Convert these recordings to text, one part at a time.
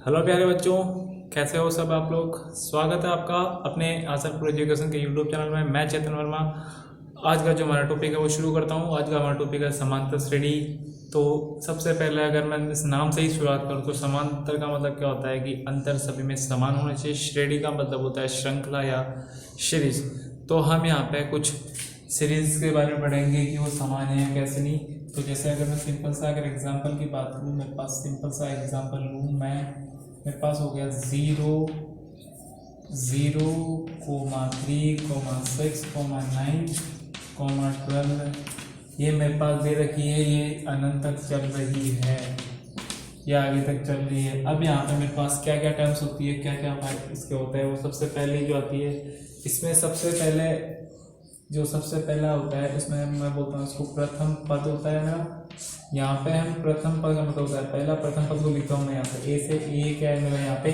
Hello प्यारे बच्चों, कैसे हो सब आप लोग। स्वागत है आपका अपने आसनपुर एजुकेशन के यूट्यूब चैनल में। मैं चेतन वर्मा। आज का जो हमारा टॉपिक है वो शुरू करता हूँ। आज का हमारा टॉपिक है समांतर श्रेणी। तो सबसे पहले अगर मैं इस नाम से ही शुरुआत करूँ तो समांतर का मतलब क्या होता है कि अंतर सभी में समान होना चाहिए। श्रेणी का मतलब होता है श्रृंखला या सीरीज। तो हम यहाँ पे कुछ सीरीज के बारे में पढ़ेंगे कि वो समान है या कैसे नहीं। तो जैसे अगर मैं सिंपल सा अगर एग्जांपल की बात करूँ, मेरे पास सिंपल सा एग्जांपल लूँ मेरे पास हो गया 0, 0,3,6,9,12। ये मेरे पास दे रखी है, ये अनंत तक चल रही है या आगे तक चल रही है। अब यहाँ पे मेरे पास क्या क्या टर्म्स होती है, क्या क्या इसके होता है। वो सबसे पहले जो आती है, इसमें सबसे पहला होता है, इसमें मैं बोलता हूँ इसको प्रथम पद होता है मेरा। यहाँ पे हम प्रथम पद का मतलब होता है पहला प्रथम पद को लिखता हूँ मैं यहाँ पे ए से। ए क्या है मेरा यहाँ पे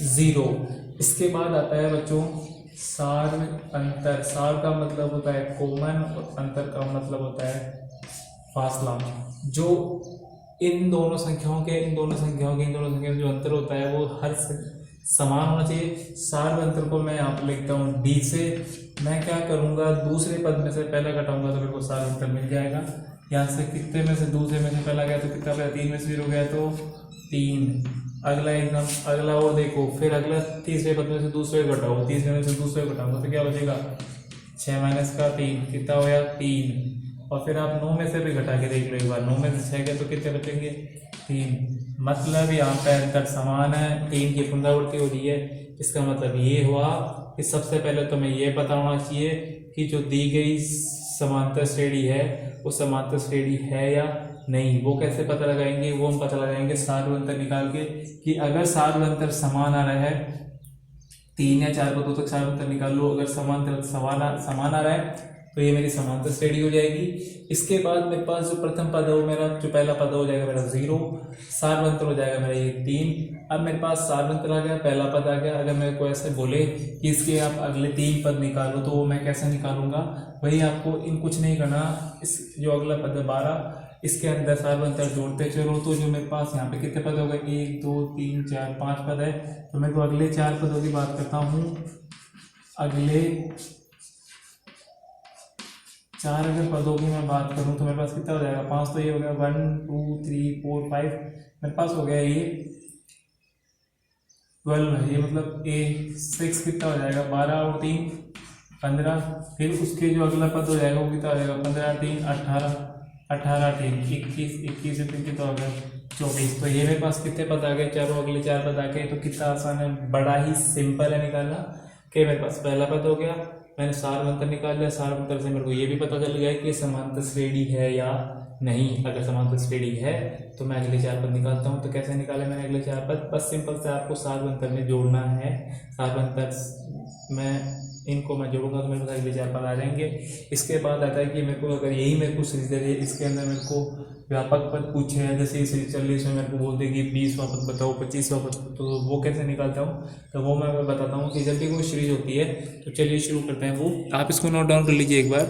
0। इसके बाद आता है बच्चों सार अंतर। सार का मतलब होता है कॉमन और अंतर का मतलब होता है फासला। जो इन दोनों संख्याओं के जो अंतर होता है वो हर समान होना चाहिए। सार अंतर को मैं यहाँ पर लिखता हूँ डी से। मैं क्या करूँगा, दूसरे पद में से पहला घटाऊंगा तो मेरे को सार अंतर मिल जाएगा। यहाँ से कितने में से दूसरे में से पहला गया तो कितना गया, 3 में से 0 गया तो 3। अगला और देखो, फिर अगला तीसरे पद में से दूसरे घटाओ, तीसरे में से दूसरे घटाऊंगा तो क्या बचेगा 6 माइनस का 3, कितना हो गया 3। और फिर आप 9 में से भी घटा के देख लो एक बार, 9 में से 6 गए तो कितने बचेंगे 3। मतलब यहाँ पे अंतर समान है, 3 की पुनरावृत्ति हो रही है। इसका मतलब ये हुआ कि सबसे पहले तो मैं ये पता होना चाहिए कि जो दी गई समांतर श्रेणी है वो समांतर श्रेणी है या नहीं। वो कैसे पता लगाएंगे, वो हम पता लगाएंगे सार अंतर निकाल के कि अगर सार अंतर समान आ रहा है, 3 या 4 पदों तक सार अंतर निकाल लो। अगर समांतर समान आ रहा है तो ये मेरी समांतर श्रेणी हो जाएगी। इसके बाद मेरे पास जो प्रथम पद है वो मेरा जो पहला पद हो जाएगा मेरा 0, सार अंतर हो जाएगा मेरा ये 3। अब मेरे पास सार अंतर आ गया, पहला पद आ गया। अगर मेरे को ऐसे बोले कि इसके आप अगले 3 पद निकालो तो वो मैं कैसे निकालूंगा, वही आपको इन कुछ नहीं करना। इस जो अगला पद है 12, इसके अंदर सार अंतर जोड़ते चलो तो जो मेरे पास यहाँ पे कितने पद हो गए, 1 2 3 4 5 पद है। तो मैं तो अगले 4 पदों की बात करता हूँ। अगले 4 अगर पदों की मैं बात करूं तो मेरे पास कितना हो जाएगा, 5 तो ये हो गया, 1 2 3 4 5 मेरे पास हो गया ये 12 है। ये मतलब ए 6 कितना हो जाएगा, 12 और 3 15। फिर उसके जो अगला पद हो जाएगा वो कितना हो जाएगा, 15 3 18, 18 3 21, 21 से 3 कितना हो गया 24। तो ये मेरे पास कितने पद आ गए, चारों अगले 4 पद आ गए। तो कितना आसान है, बड़ा ही सिंपल है निकालना। कि मेरे पास पहला पद हो गया, मैंने सार अंतर निकाल लिया। सार अंतर से मेरे को ये भी पता चल गया कि समांतर श्रेणी है या नहीं। अगर समांतर श्रेणी है तो मैं अगले 4 पद निकालता हूँ। तो कैसे निकाले मैंने अगले 4 पद, बस सिंपल से आपको सार अंतर में जोड़ना है। सार अंतर में इनको मैं जोड़ूंगा तो मेरे पास अगले 4 पद आ जाएंगे। इसके बाद आता है कि मेरे को अगर यही मेरे को सीरीज दे रही है, इसके अंदर मेरे को व्यापक पद पूछे हैं, जैसे ये सीरीज चल रही है, इसमें मेरे को बोल देगी 20वां पद बताओ, 25वां पद, तो वो कैसे निकालता हूँ तो वो मैं बताता हूँ कि जब भी कोई सीरीज होती है। तो चलिए शुरू करते हैं। वो आप इसको नोट डाउन कर लीजिए एक बार।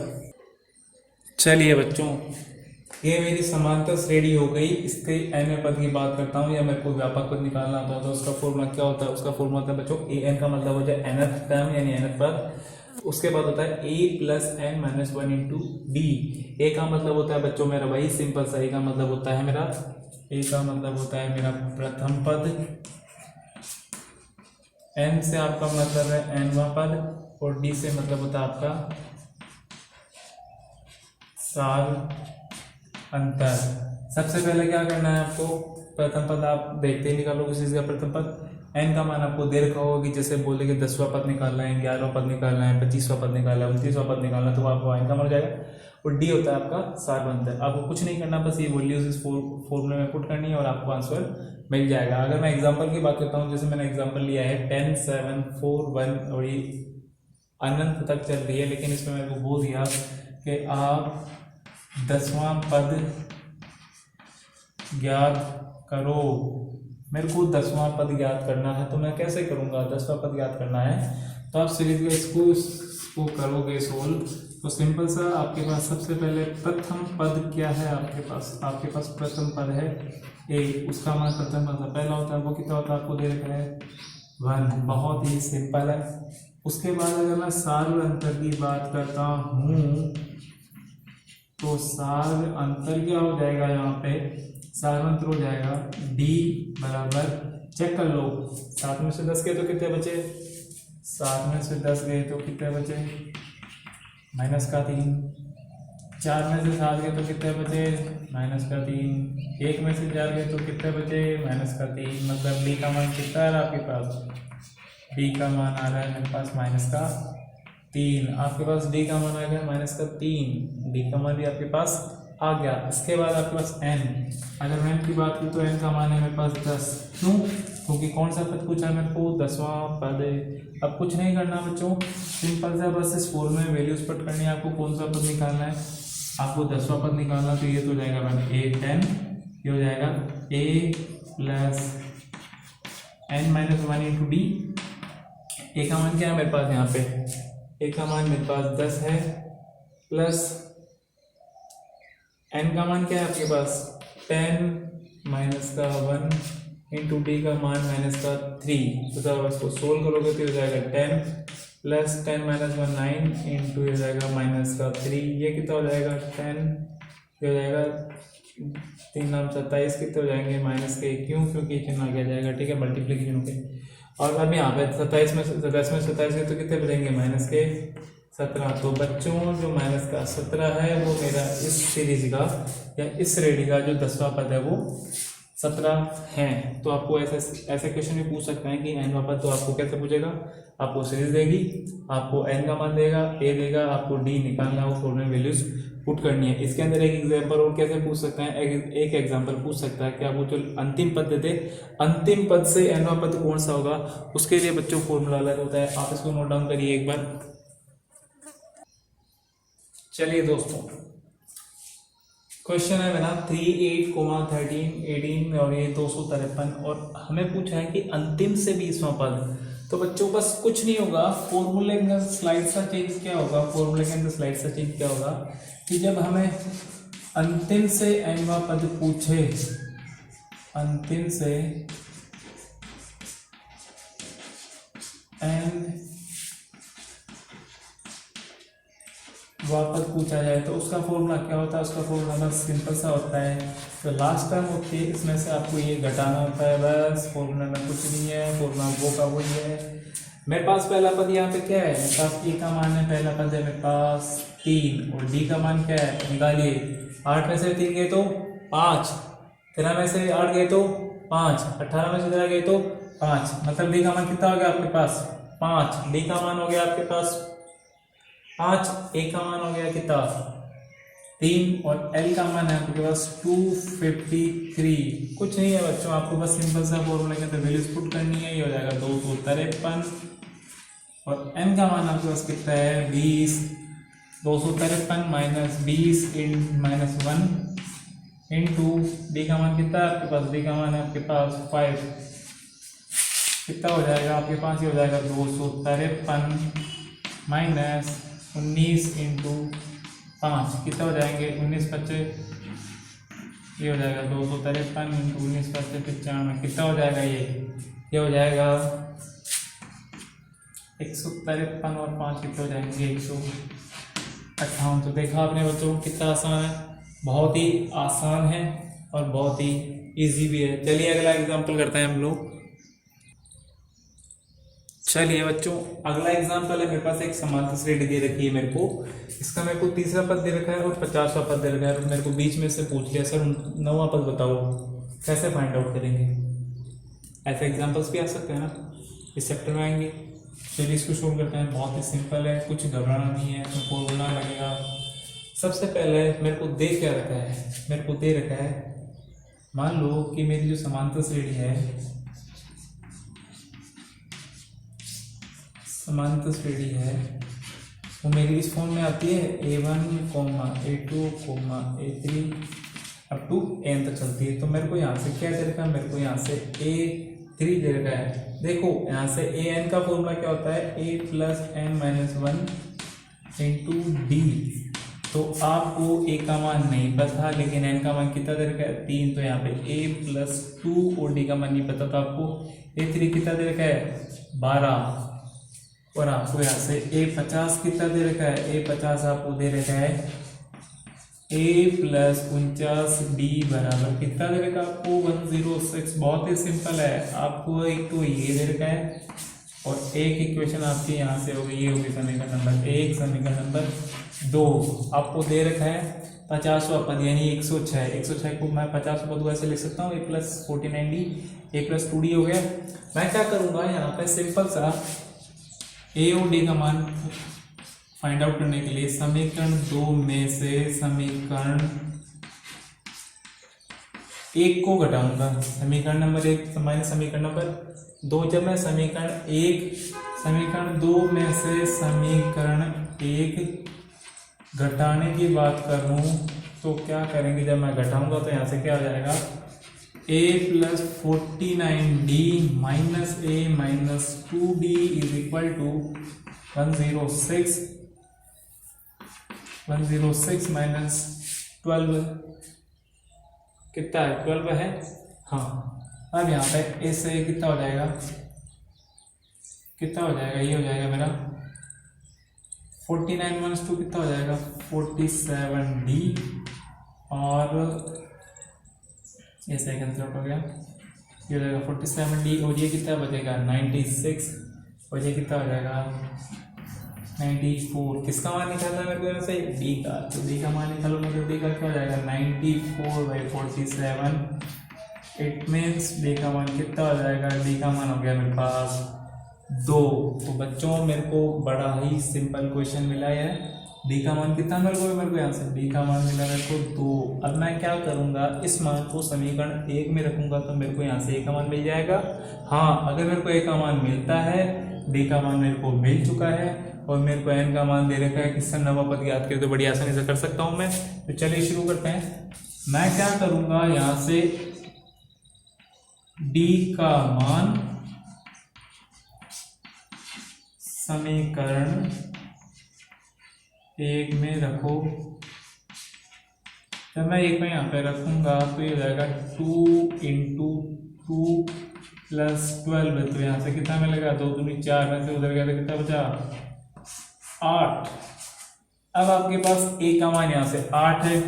चलिए बच्चों, ये मेरी समांतर श्रेणी हो गई। इसके n पद की बात करता हूँ या मेरे को व्यापक पद निकालना होता है तो उसका फॉर्मूला क्या होता है, उसका फॉर्मूला होता है बच्चों an का मतलब हो जाए nth टर्म यानी nth पद। उसके बाद होता है a + n - 1 × b। a का मतलब होता है बच्चों मेरा वही सिंपल सा, a का मतलब होता है मेरा प्रथम पद, n से आपका मतलब है nवां पद और d से मतलब होता है आपका सार अंतर। सबसे पहले क्या करना है आपको, प्रथम पद आप देखते ही निकालो किसी चीज का प्रथम पद। n का मान आपको दे रखा होगा कि जैसे बोले कि 10वां पद निकालना है, 11वां पद निकालना है, 25वां पद निकालना है, 29वां पद निकालना है, तो आपको n का मान हो जाएगा। और d होता है आपका सार अंतर। आपको कुछ नहीं करना, बस ये वैल्यूज इस फॉर्मूले में पुट करनी है और आपको आंसर मिल जाएगा। अगर मैं एग्जाम्पल की बात करता हूँ, जैसे मैंने एग्जाम्पल लिया है 10 7 4 1 और ये अनंत तक चल रही है, लेकिन इसमें मेरे को बोल दिया कि आप 10वां पद ज्ञात करो। मेरे को 10वां पद ज्ञात करना है तो मैं कैसे करूँगा, 10वां पद ज्ञात करना है तो आप सीरीज को इसको करोगे सोल्व तो सिंपल सा आपके पास सबसे पहले प्रथम पद क्या है आपके पास प्रथम पद है ए, उसका मान प्रथम पद का पहला होता है, वो कितना होता है आपको दे रखा है 1। बहुत ही सिंपल है। उसके बाद अगर मैं सार अंतर की बात करता हूँ तो सार अंतर क्या हो जाएगा, यहाँ पे सार अंतर हो जाएगा d बराबर, चेक कर लो, 7 में से 10 गए तो कितने बचे, 7 में से 10 गए तो कितने बचे माइनस का 3, 4 में से 7 गए तो कितने बचे माइनस का 3, 1 में से 4 गए तो कितने बचे माइनस का 3। मतलब d का मान कितना है आपके पास, d का मान आ रहा है मेरे पास माइनस का 3। आपके पास d का मान आ गया माइनस का 3, d का मान भी आपके पास आ गया। इसके बाद आपके पास n, अगर n की बात की तो n का मान है मेरे पास 10। क्यों, क्योंकि कौन सा पद पूछा है मेरे को, 10वां पद है। अब कुछ नहीं करना बच्चों, सिंपल से बस इस फॉर्मूले में वैल्यूज पुट करनी है। आपको कौन सा पद निकालना है, आपको 10वां पद निकालना, तो ये तो हो जाएगा मैम a10, ये हो जाएगा a plus n minus 1 into D. A का मान क्या है मेरे पास, यहाँ पे ए का मान मेरे पास 10 है, प्लस n का मान क्या है आपके पास 10 माइनस का 1 इंटू डी का मान माइनस का 3। तो जब इसको सोल्व करोगे तो हो जाएगा 10 प्लस 10 माइनस 1 9 इंटू हो जाएगा माइनस का 3। ये कितना हो जाएगा 10, ये हो जाएगा 3 नाम 27, कितने हो जाएंगे माइनस के, क्यों, क्योंकि चिन्ह आगे आ जाएगा, ठीक है, मल्टीप्लिकेशन हो गए। और अब यहाँ पे 27 में 27 है तो कितने बचेंगे माइनस के 17। तो बच्चों जो माइनस का 17 है वो मेरा इस सीरीज का या इस श्रेणी का जो 10वां पद है वो 17 है। तो आपको ऐसे क्वेश्चन भी पूछ सकते हैं कि n वां पद, तो आपको कैसे पूछेगा, आपको सीरीज देगी, आपको n का मान देगा, a देगा, आपको d निकालना है, वो फॉर्मूले में वैल्यूज पुट करनी है। इसके अंदर एक एग्जांपल और कैसे पूछ सकते हैं, एक एग्जांपल पूछ सकता है कि आपको जो अंतिम पद देते, अंतिम पद से n वां पद कौन सा होगा, उसके लिए बच्चों फॉर्मूला अलग होता है। आप इसको नोट डाउन करिए एक बार। चलिए दोस्तों, क्वेश्चन है मेरा 3 8 13 18 और ये 253, और हमें पूछा है कि अंतिम से 20वां पद। तो बच्चों बस कुछ नहीं होगा, फॉर्मूले के अंदर स्लाइड सा चेंज क्या होगा, फॉर्मूले के अंदर स्लाइड सा चेंज क्या होगा कि जब हमें अंतिम से nवां पद पूछे, अंतिम से n वापस पूछा जाए तो उसका फॉर्मूला क्या होता है, उसका फॉर्मूला बस सिंपल सा होता है। तो लास्ट टर्म होती है, इसमें से आपको ये घटाना होता है, बस फॉर्मूला में कुछ नहीं है, फॉर्मूला वो का वही है। मेरे पास पहला पद यहाँ पे क्या है, मेरे पास ए का मान है, पहला पद है मेरे पास 3, और डी का मान क्या है निकालिए, 8 में से 3 गए तो 5, 13 में से 8 गए तो 5, 18 में से 13 गए तो 5, मतलब डी का मान कितना हो गया आपके पास 5। डी का मान हो गया आपके पास 5, ए का मान हो गया कितना 3, और एल का मान है आपके पास 253। कुछ नहीं है बच्चों, आपको बस सिंपल सा फॉर्मूला के अंदर वैल्यूज पुट करनी है, ये हो जाएगा 253, और एन का मान आपके पास कितना है 20। 253 माइनस 20 माइनस 1 इंटू डी का मान कितना है आपके पास, डी का मान है आपके पास 5, कितना हो जाएगा आपके पास, ये हो जाएगा 253 माइनस 19 इंटू 5, कितना हो जाएंगे 19 बच्चे, ये हो जाएगा 253 इंटू 19 बच्चे 95, कितना हो जाएगा ये हो जाएगा 153 और 5 कितने हो जाएंगे 158। तो देखा आपने बच्चों कितना आसान है, बहुत ही आसान है और बहुत ही इजी भी है। चलिए अगला एग्जाम्पल करते हैं हम लोग। चलिए बच्चों, अगला एग्जाम्पल है मेरे पास, एक समांतर श्रेणी दे रखी है मेरे को, इसका मेरे को तीसरा पद दे रखा है और 50वां पद दे रखा है, और मेरे को बीच में से पूछ लिया सर 9वां पद बताओ, कैसे फाइंड आउट करेंगे। ऐसे एग्जाम्पल्स भी आ सकते हैं ना, इस चैप्टर में आएंगे। चलिए इसको शुरू करते हैं, बहुत ही सिंपल है, कुछ घबराना नहीं है, इसमें फॉर्मूला लगेगा। सबसे पहले मेरे को दे क्या रखा है, मेरे को दे रखा है, मान लो कि मेरी जो समांतर श्रेणी है, समांतर श्रेणी है वो मेरी इस फॉर्म में आती है a1, a2, a3 up to n तक चलती है। तो मेरे को यहाँ से क्या दे रखा है, मेरे को यहाँ से a3 दे रखा है। देखो यहाँ से an का फॉर्मूला क्या होता है, a plus n minus 1 into D. तो आपको ए का मान नहीं पता, लेकिन एन का मान कितना दे रखा है 3, तो यहाँ पे a+2 और डी का मान नहीं पता, तो आपको a3 कितना दे रखा है 12, और आपको यहाँ से a50 कितना दे रखा है, a50 आपको दे रखा है a+49 डी बराबर कितना दे रखा है आपको 106। बहुत ही सिंपल है, आपको एक तो ये दे रखा है और एक इक्वेशन आपकी यहाँ से होगी, ये होगी समीकरण नंबर 1। समीकरण नंबर 2 आपको दे रखा है 50वां पद यानी 106। 106 को मैं 50 पद को ऐसे लिख सकता हूँ a+49d, a+2d हो गया। मैं क्या करूँगा यहाँ पे सिंपल सा ए और डी का मान फाइंड आउट करने के लिए समीकरण 2 में से समीकरण 1 को घटाऊंगा। समीकरण नंबर 1 माइनस समीकरण नंबर 2। जब मैं समीकरण 2 में से समीकरण 1 घटाने की बात करूं तो क्या करेंगे, जब मैं घटाऊंगा तो यहाँ से क्या हो जाएगा a+49d minus a-2d is equal to 106 minus 12 कितना है 12 है। हाँ, अब यहाँ पे a से कितना हो जाएगा, ये हो जाएगा मेरा 49 माइनस 2 कितना हो जाएगा 47d, और ये सेकंड थर्ड हो गया, ये हो जाएगा 47d, और ये कितना बचेगा 96, और ये कितना हो जाएगा 94। किसका मान निकालना है मेरे को यहाँ से d का, तो d का मान निकालो, मतलब d का क्या हो जाएगा 94/47। इट मीन्स d का मान कितना हो जाएगा, d का मान हो गया मेरे पास 2। तो बच्चों मेरे को बड़ा ही सिंपल क्वेश्चन मिला है, d का मान कितना मेरे को यहाँ से d का मान मिला मेरे को 2। अब मैं क्या करूँगा, इस मान को समीकरण 1 में रखूँगा तो मेरे को यहाँ से a का मान मिल जाएगा। हाँ, अगर मेरे को a का मान मिलता है, d का मान मेरे को मिल चुका है, और मेरे को n का मान दे रखा है, किससे नवा पद याद करें तो बड़ी आसानी से कर सकता हूँ मैं। तो चलिए शुरू करते हैं। मैं क्या करूँगा, यहाँ से d का मान समीकरण 1 में रखो। जब मैं 1 में यहाँ पे रखूँगा तो ये हो जाएगा 2 × 2 + 12, तो यहाँ से कितना मिलेगा 2 दूनी 4 में से उधर गया तो कितना बचा 8। अब आपके पास a का मान यहाँ से 8 है,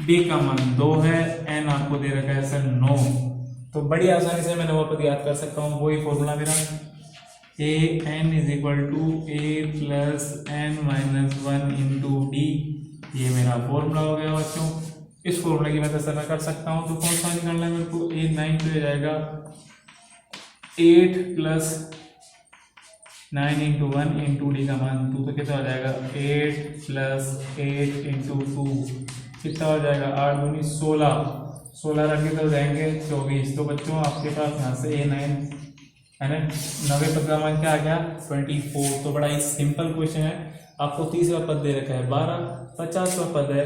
d का मान 2 है, n आपको दे रखा है सर 9। तो बड़ी आसानी से मैं नवा पद याद कर सकता हूँ, वही फॉर्मूला मेरा an = a+n-1 × d। ये मेरा फॉर्मूला हो गया बच्चों। इस फॉर्मूला की मदद से मैं कर सकता हूँ, तो कौन सा निकालना है मेरे को a9, तो हो जाएगा 8 + 9 × 1 × d का मान 2, तो कितना हो जाएगा 8 + 8 × 2 कितना हो जाएगा 8 दूनी 16 रख के तो हो जाएंगे 24। तो बच्चों आपके पास यहाँ से a9 है ना, 90 पद का मान क्या आ गया 24। तो बड़ा ही सिंपल क्वेश्चन है। आपको 30वां पद दे रखा है 12, 50वां पद है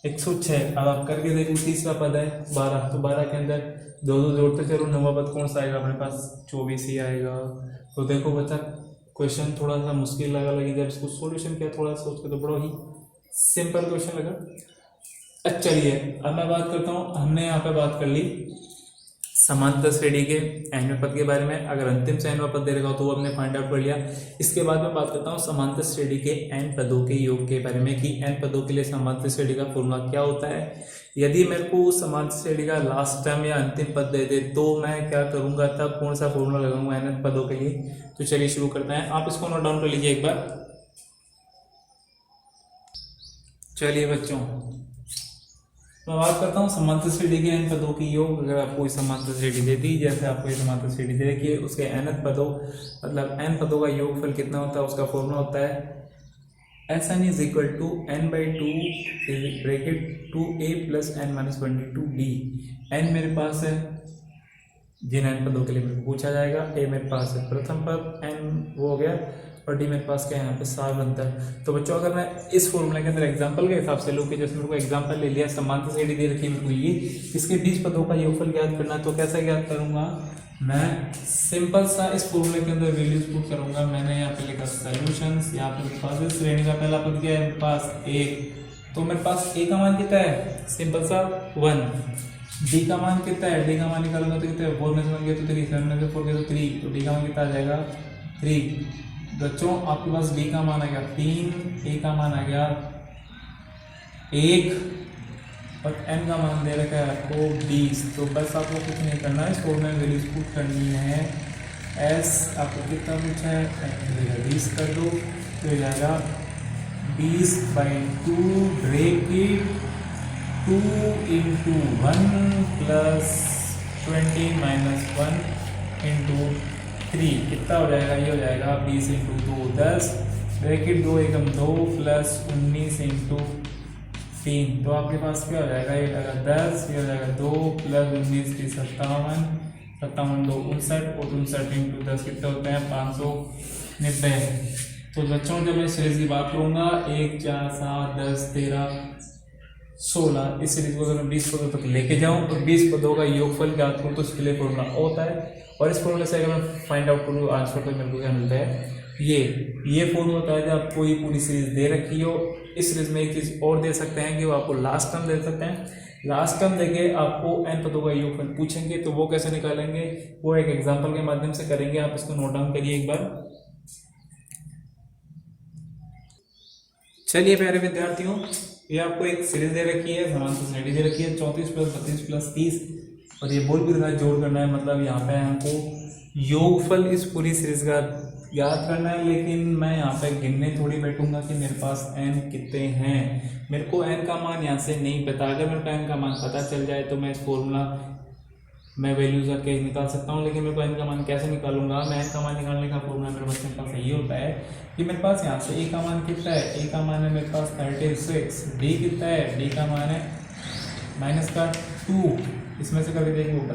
106। अब आप करके देखो, 30वां पद है 12, तो 12 के अंदर 2 जोड़ते चलो, नवा पद कौन सा आएगा अपने पास 24 ही आएगा। तो देखो बच्चा, क्वेश्चन थोड़ा सा मुश्किल लगी, जब इसको सॉल्यूशन किया थोड़ा सोच के तो बड़ा ही सिंपल क्वेश्चन लगा। अच्छा चलिए अब मैं बात करता हूँ, हमने यहाँ पे बात कर ली समांतर श्रेणी के nवें पद के बारे में। अगर अंतिम से nवां पद दे रखा हो तो वो हमने फाइंड आउट कर लिया। इसके बाद मैं बात करता हूँ समांतर श्रेणी के n पदों के योग के बारे में, कि n पदों के लिए समांतर श्रेणी का फॉर्मूला क्या होता है। यदि मेरे को समांतर श्रेणी का लास्ट टर्म या अंतिम पद दे दे तो मैं क्या करूँगा, तब कौन सा फॉर्मूला लगाऊंगा n पदों के लिए। तो चलिए शुरू करते हैं, आप इसको नोट डाउन कर लीजिए एक बार। चलिए बच्चों, मैं बात करता हूँ समांतर श्रेणी के n पदों की योग। अगर आपको कोई समांतर श्रेणी दे दी, जैसे आपको ये समांतर श्रेणी दे रखी है, उसके n पदों मतलब n पदों का योगफल कितना होता है, उसका फॉर्मूला होता है Sn = n/2 2a + n-1 n मेरे पास है, जिन n पदों के लिए मेरे को पूछा जाएगा। a मेरे पास है प्रथम पद, n वो हो गया, और डी मेरे पास क्या है यहाँ पे 7 बनता है। तो बच्चों अगर मैं इस फॉर्मूले के अंदर एग्जांपल के हिसाब से लूँ कि जैसे मेरे को एग्जांपल ले लिया समांतर श्रेणी दे रखी है मेरे को ये, इसके बीच पदों का योगफल ज्ञात करना है, तो कैसे ज्ञात करूँगा मैं? सिंपल सा इस फॉर्मूले के अंदर वैल्यूज पुट करूँगा। मैंने यहाँ पे लिखा सॉल्यूशंस, यहाँ पे मेरे पास इस श्रेणी का पहला पद क्या है मेरे पास 1, तो मेरे पास ए का मान कितना है? सिंपल सा 1। डी का मान कितना है? डी का मान निकालूंगा तो कितना है? 4 में से 1 गया तो 3, 7 में से 4 गया तो 3, तो डी का मान कितना आ जाएगा? 3। बच्चों आपके पास डी का मान आ गया 3, ए का मान आ गया 1 और एन का मान दे रखा है आपको 20। तो बस आपको कुछ नहीं करना है, इस फॉर्मूले में वैल्यूज पुट करनी है। एस आपको कितना पूछा है? 20 कर दो तो हो जाएगा 20/2 ब्रैकेट 2 × 1 प्लस 20 - 1 × 3 कितना हो जाएगा? ये हो जाएगा 20 × 2 10 ब्रैकेट 2 एकम 2 प्लस 19 × 3, तो आपके पास क्या हो जाएगा? ये हो जाएगा 10, ये हो जाएगा 2 प्लस 19 की 57, 57 2 59 और 59 × 10 कितने होते हैं? 590। तो बच्चों जब मैं सीरीज की बात करूँगा 1 4 7 10 13 16, इस सीरीज को अगर मैं 20 पदों तक लेके जाऊँ और 20 पदों का योगफल ज्ञात करूँ तो उसके लिए फॉर्मूला होता है, और इस फॉर्मूले से अगर मैं फाइंड आउट करूँ आंसर तो मेरे को क्या मिलता है? ये फॉर्मूला होता है जब आपको ये पूरी सीरीज दे रखी हो। इस सीरीज में एक चीज़ और दे सकते हैं कि वो आपको लास्ट टर्म दे सकते हैं। लास्ट टर्म देके आपको n पदों का योगफल पूछेंगे, तो वो कैसे निकालेंगे वो एक एग्जाम्पल के माध्यम से करेंगे। आप इसको नोट डाउन करिए एक बार। चलिए प्यारे विद्यार्थियों, ये आपको एक सीरीज दे रखी है, समांतर श्रेणी दे रखी है 34 + 32 + 30, और ये बोल भी रखा है जोड़ करना है, मतलब यहाँ पे हमको योगफल इस पूरी सीरीज का याद करना है। लेकिन मैं यहाँ पे गिनने थोड़ी बैठूंगा कि मेरे पास n कितने हैं। मेरे को n का मान यहाँ से नहीं पता। अगर मेरे को n का मान पता चल जाए तो मैं इस फॉर्मूला मैं वैल्यूज के निकाल सकता हूँ, लेकिन मेरे को n का मान कैसे निकालूंगा? मैं n का मान निकालने का फॉर्मूला मेरे बच्चों का सही होता है कि मेरे पास यहाँ से a का मान कितना है? a का मान है मेरे पास 36। d कितना है? d का मान है -2, इसमें से कभी देखेंगे ऊपर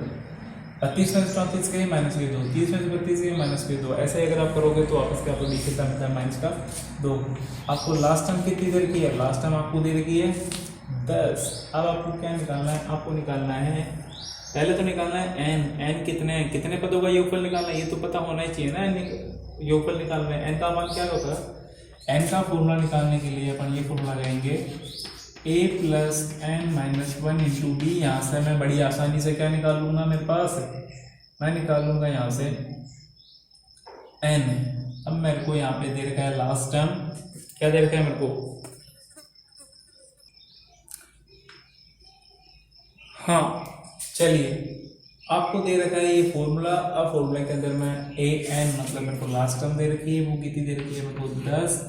32 में से 34 के माइनस के 2, 30 में से 32 के माइनस के 2, ऐसे अगर आप करोगे तो वापस क्या आपको डी कितना मिलता है? -2। आपको लास्ट टर्म कितनी दे रखी है? लास्ट टर्म आपको दे रखी है 10। अब आपको क्या निकालना है? आपको निकालना है, पहले तो निकालना है n कितने पदों का योगफल निकालना है, ये तो पता होना ही चाहिए ना। योगफल निकालना है, n का मान क्या होता है? n का फॉर्मूला निकालने के लिए अपन ये फॉर्मूला करेंगे a + n - 1 × d। यहाँ से मैं बड़ी आसानी से क्या निकाल लूँगा? मेरे पास मैं निकाल लूँगा यहाँ से n। अब मेरे को यहाँ पे दे रखा है लास्ट टर्म, क्या दे रखा है मेरे को? हाँ चलिए, आपको दे रखा है ये फॉर्मूला। अब फॉर्मूला के अंदर मैं an मतलब मेरे को लास्ट टर्म दे रखी है, वो कितनी दे रखी है मेरे को? 10।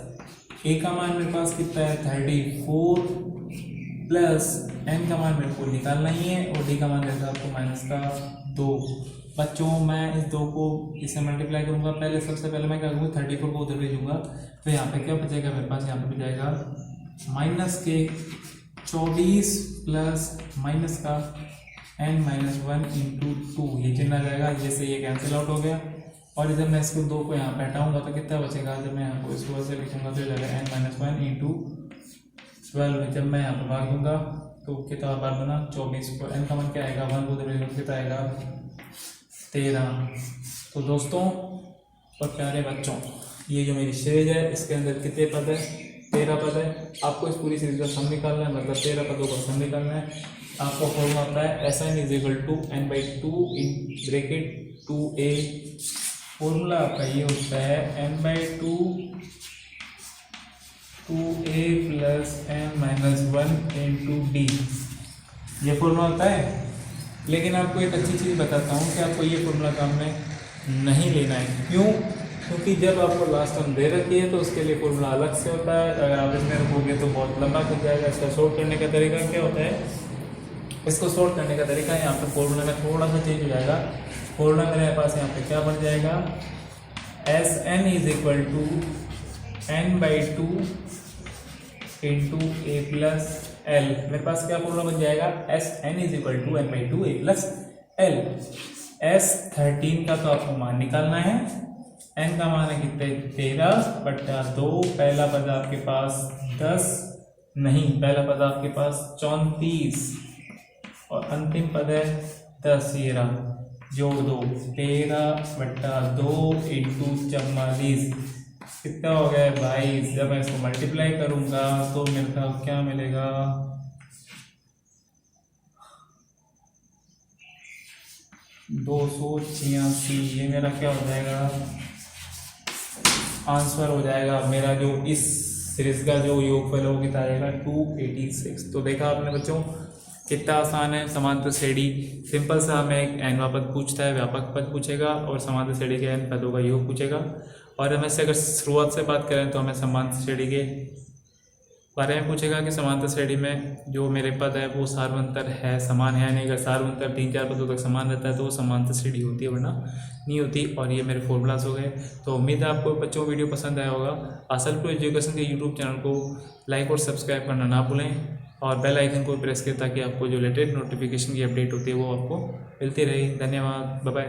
a का मान मेरे पास कितना है? 34 प्लस n का मान मेरे को निकालना ही है, और d का मान देता है आपको -2। बच्चों मैं इस 2 को इसे मल्टीप्लाई करूँगा। पहले सबसे पहले मैं क्या करूँगा? 34 को उधर भेजूँगा, तो यहाँ पे क्या बचेगा मेरे पास? यहाँ पे बच जाएगा -24 प्लस माइनस का n - 1 × 2, ये चिन्ह आ जाएगा, ये से ये कैंसिल आउट हो गया। और जब मैं इसको 2 को यहाँ पे हटाऊंगा तो कितना बचेगा? जब मैं यहाँ को इसको ऐसे लिखूंगा तो जाएगा n - 1 × 12। जब मैं यहाँ पे भाग दूंगा तो कितना बार बना? 24 को n का मान क्या आएगा? 1 को कितना आएगा? 13। तो दोस्तों और प्यारे बच्चों, ये जो मेरी सीरीज है इसके अंदर कितने पद है? 13 पद है। आपको इस पूरी सीरीज का सम निकालना है, मतलब 13 पदों का सम निकालना है। आपको फॉर्मूला होता है SN = n/2 in bracket 2a। Formula आपका ये होता है n/2 2a + n - 1 × d, ये फॉर्मूला होता है। लेकिन आपको एक अच्छी चीज़ बताता हूँ कि आपको ये फॉर्मूला काम में नहीं लेना है। क्यों? क्योंकि जब आपको लास्ट टर्म दे रखी है तो उसके लिए फॉर्मूला अलग से होता है। अगर आप इसमें रखोगे तो बहुत लंबा खिंच जाएगा। इसका सॉल्व करने का तरीका क्या होता है? इसको सॉल्व करने का तरीका यहाँ पे फॉर्मूला में थोड़ा सा चेंज हो जाएगा। फॉर्मूला मेरे पास यहाँ पे क्या बन जाएगा? SN = n/2 × a + l। मेरे पास क्या फॉर्मूला बन जाएगा? SN = n/2 a + l। S13 का तो आपको मान निकालना है, n का मान है कितने 13/2। पहला पद आपके पास 10 नहीं, पहला पद आपके पास 34 और अंतिम पद है 10। ये रहा, जोड़ दो 13/2 इंटू 44 कितना हो गया 22। जब मैं इसको मल्टीप्लाई करूंगा तो मेरे को क्या मिलेगा 286। ये मेरा क्या हो जाएगा आंसर हो जाएगा मेरा, जो इस सीरीज का जो योगफल हो कितना आएगा 286। तो देखा आपने बच्चों कितना आसान है। समांतर श्रेणी सिंपल सा हमें एक एनवा पद पूछता है, व्यापक पद पूछेगा और समांतर श्रेणी के एन पदों का योग पूछेगा। और हमें से अगर शुरुआत से बात करें तो हमें समांतर श्रेणी के बारे में पूछेगा कि समांतर श्रेणी में जो मेरे पद है वो सार्वंतर है, समान है नहीं। अगर सार्वंतर 3-4 पदों तक समान रहता है तो वो समांतर श्रेणी होती है, वरना नहीं होती। और ये मेरे फॉर्मूलाज हो गए। तो उम्मीद है आपको बच्चों वीडियो पसंद आया होगा। आसल प्रो एजुकेशन के यूट्यूब चैनल को लाइक और सब्सक्राइब करना ना भूलें और बेल आइकन को प्रेस करें ताकि आपको जो लेटेस्ट नोटिफिकेशन की अपडेट होती है वो आपको मिलती रहे। धन्यवाद, बाय बाय।